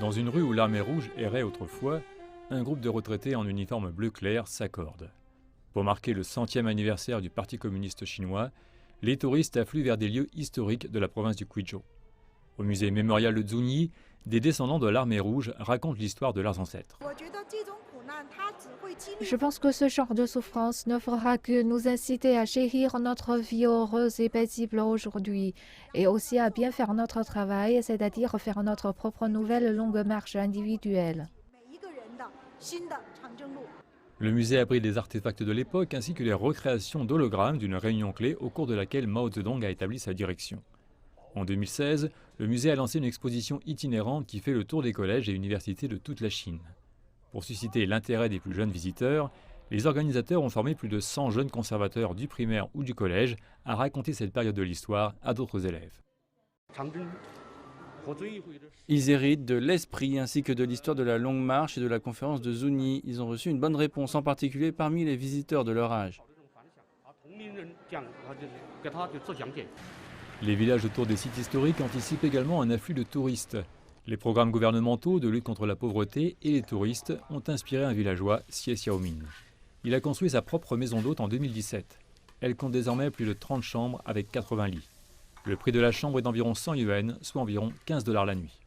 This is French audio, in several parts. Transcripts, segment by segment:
Dans une rue où l'armée rouge errait autrefois, un groupe de retraités en uniforme bleu clair s'accorde. Pour marquer le 100e anniversaire du Parti communiste chinois, les touristes affluent vers des lieux historiques de la province du Guizhou. Au musée mémorial de Zunyi, des descendants de l'armée rouge racontent l'histoire de leurs ancêtres. Je pense que ce genre de souffrance ne fera que nous inciter à chérir notre vie heureuse et paisible aujourd'hui, et aussi à bien faire notre travail, c'est-à-dire faire notre propre nouvelle longue marche individuelle. Le musée abrite des artefacts de l'époque ainsi que les recréations d'hologrammes d'une réunion clé au cours de laquelle Mao Zedong a établi sa direction. En 2016, le musée a lancé une exposition itinérante qui fait le tour des collèges et universités de toute la Chine. Pour susciter l'intérêt des plus jeunes visiteurs, les organisateurs ont formé plus de 100 jeunes conservateurs du primaire ou du collège à raconter cette période de l'histoire à d'autres élèves. Ils héritent de l'esprit ainsi que de l'histoire de la longue marche et de la conférence de Zunyi. Ils ont reçu une bonne réponse, en particulier parmi les visiteurs de leur âge. Les villages autour des sites historiques anticipent également un afflux de touristes. Les programmes gouvernementaux de lutte contre la pauvreté et les touristes ont inspiré un villageois, Xie Xiaomin. Il a construit sa propre maison d'hôte en 2017. Elle compte désormais plus de 30 chambres avec 80 lits. Le prix de la chambre est d'environ 100 yuan, soit environ 15 $ la nuit.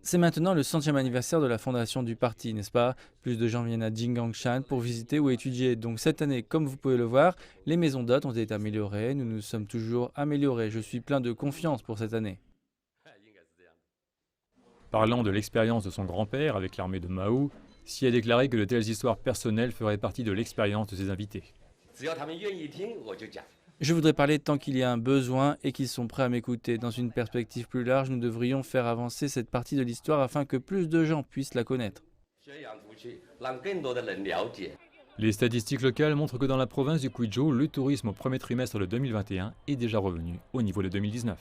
C'est maintenant le 100e anniversaire de la fondation du parti, n'est-ce pas? Plus de gens viennent à Jinggangshan pour visiter ou étudier. Donc cette année, comme vous pouvez le voir, les maisons d'hôtes ont été améliorées. Nous nous sommes toujours améliorés. Je suis plein de confiance pour cette année. Parlant de l'expérience de son grand-père avec l'armée de Mao, Xi a déclaré que de telles histoires personnelles feraient partie de l'expérience de ses invités. Je voudrais parler tant qu'il y a un besoin et qu'ils sont prêts à m'écouter. Dans une perspective plus large, nous devrions faire avancer cette partie de l'histoire afin que plus de gens puissent la connaître. Les statistiques locales montrent que dans la province du Guizhou, le tourisme au premier trimestre de 2021 est déjà revenu au niveau de 2019.